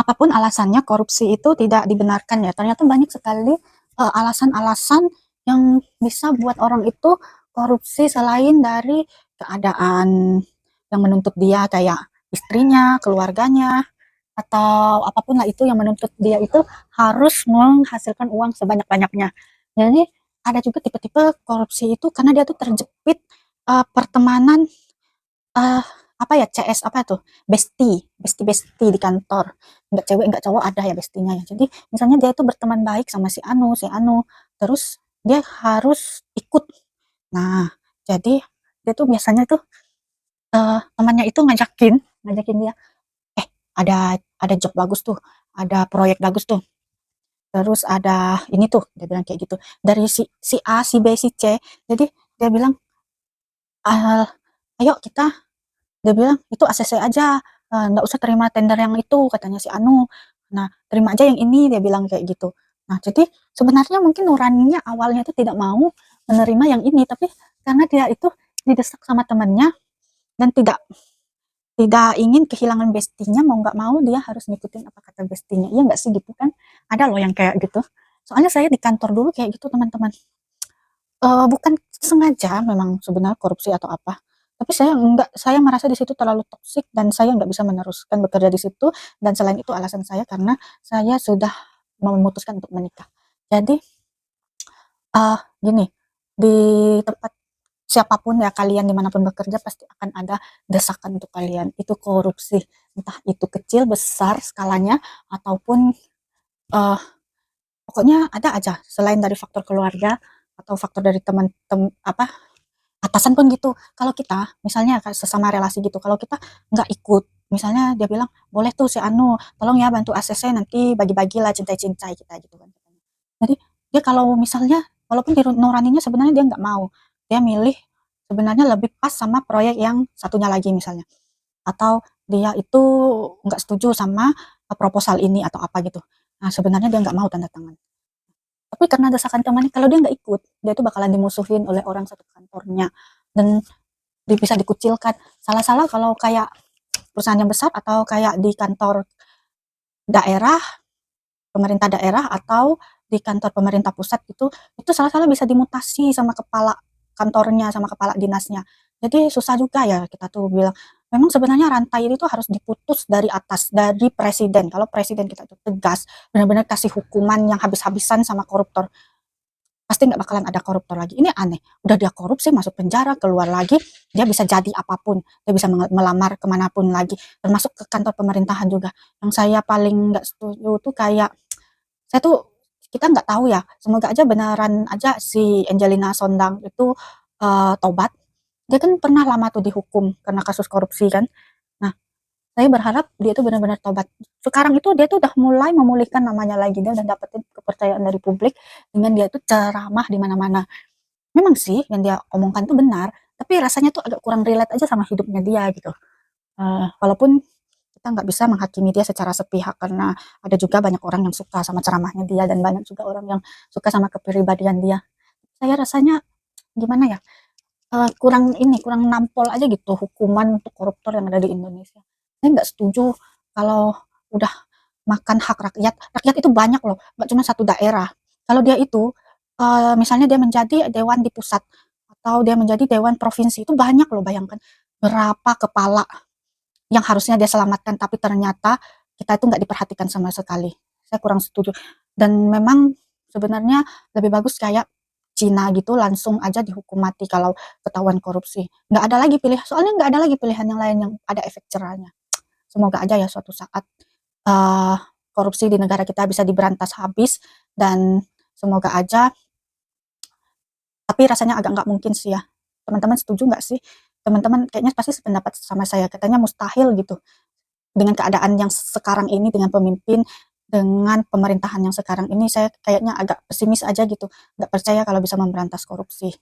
Apapun alasannya, korupsi itu tidak dibenarkan ya. Ternyata banyak sekali alasan-alasan yang bisa buat orang itu korupsi selain dari keadaan yang menuntut dia kayak istrinya, keluarganya, atau apapun lah itu yang menuntut dia itu harus menghasilkan uang sebanyak-banyaknya. Jadi ada juga tipe-tipe korupsi itu karena dia tuh terjepit pertemanan, uh, apa ya, CS apa tuh, bestie di kantor, nggak cewek nggak cowok ada ya bestinya ya. Jadi misalnya dia itu berteman baik sama si anu, terus dia harus ikut. Nah, jadi dia tuh biasanya tuh temannya itu ngajakin dia, eh ada job bagus tuh, ada proyek bagus tuh, terus ada ini tuh, dia bilang kayak gitu dari si A, si B, si C. Jadi dia bilang, ah, ayo kita, dia bilang, "Itu ACC aja, nggak usah terima tender yang itu," katanya si anu. Nah, "Terima aja yang ini," dia bilang kayak gitu. Nah, jadi sebenarnya mungkin nuraninya awalnya itu tidak mau menerima yang ini, tapi karena dia itu didesak sama temannya dan tidak tidak ingin kehilangan bestinya, mau nggak mau dia harus ngikutin apa kata bestinya. Iya nggak sih gitu kan? Ada loh yang kayak gitu. Soalnya saya di kantor dulu kayak gitu teman-teman. Bukan sengaja memang sebenarnya korupsi atau apa, tapi saya merasa di situ terlalu toksik dan saya nggak bisa meneruskan bekerja di situ, dan selain itu alasan saya karena saya sudah memutuskan untuk menikah. Jadi, gini, di tempat siapapun ya kalian dimanapun bekerja pasti akan ada desakan untuk kalian, itu korupsi. Entah itu kecil, besar skalanya, ataupun, eee, pokoknya ada aja selain dari faktor keluarga atau faktor dari teman apa, atasan pun gitu. Kalau kita misalnya sesama relasi gitu, kalau kita nggak ikut, misalnya dia bilang, "Boleh tuh si anu, tolong ya bantu ACC nanti bagi-bagilah cintai-cintai kita," gitu kan. Jadi dia kalau misalnya walaupun di nuraninya sebenarnya dia nggak mau, dia milih sebenarnya lebih pas sama proyek yang satunya lagi misalnya, atau dia itu nggak setuju sama proposal ini atau apa gitu. Nah, sebenarnya dia nggak mau tanda tangan. Tapi karena desakan temannya, kalau dia nggak ikut, dia tuh bakalan dimusuhin oleh orang satu kantornya dan bisa dikucilkan. Salah-salah kalau kayak perusahaan yang besar atau kayak di kantor daerah, pemerintah daerah atau di kantor pemerintah pusat itu salah-salah bisa dimutasi sama kepala kantornya, sama kepala dinasnya. Jadi susah juga ya kita tuh bilang, memang sebenarnya rantai itu harus diputus dari atas, dari presiden. Kalau presiden kita itu tegas, benar-benar kasih hukuman yang habis-habisan sama koruptor, pasti nggak bakalan ada koruptor lagi. Ini aneh, udah dia korupsi masuk penjara, keluar lagi dia bisa jadi apapun, dia bisa melamar kemanapun lagi, termasuk ke kantor pemerintahan juga. Yang saya paling nggak setuju tuh kayak, saya tuh, kita nggak tahu ya, semoga aja beneran aja si Angelina Sondang itu tobat. Dia kan pernah lama tuh dihukum karena kasus korupsi kan. Nah, saya berharap dia tuh benar-benar tobat. Sekarang itu dia tuh udah mulai memulihkan namanya lagi, dia udah dapetin kepercayaan dari publik dengan dia tuh ceramah di mana-mana. Memang sih yang dia omongkan tuh benar, tapi rasanya tuh agak kurang relate aja sama hidupnya dia gitu. Walaupun kita nggak bisa menghakimi dia secara sepihak karena ada juga banyak orang yang suka sama ceramahnya dia dan banyak juga orang yang suka sama kepribadian dia. Saya rasanya gimana ya, kurang nampol aja gitu hukuman untuk koruptor yang ada di Indonesia. Saya nggak setuju kalau udah makan hak rakyat. Rakyat itu banyak loh, nggak cuma satu daerah. Kalau dia itu, misalnya dia menjadi dewan di pusat atau dia menjadi dewan provinsi, itu banyak loh, bayangkan berapa kepala yang harusnya dia selamatkan, tapi ternyata kita itu nggak diperhatikan sama sekali. Saya kurang setuju. Dan memang sebenarnya lebih bagus kayak Cina gitu, langsung aja dihukum mati kalau ketahuan korupsi. Nggak ada lagi pilihan, soalnya nggak ada lagi pilihan yang lain yang ada efek jerahnya. Semoga aja ya suatu saat uh, korupsi di negara kita bisa diberantas habis, dan semoga aja, tapi rasanya agak nggak mungkin sih ya. Teman-teman setuju nggak sih? Teman-teman kayaknya pasti sependapat sama saya, katanya mustahil gitu dengan keadaan yang sekarang ini, dengan pemimpin, dengan pemerintahan yang sekarang ini, saya kayaknya agak pesimis aja gitu, nggak percaya kalau bisa memberantas korupsi.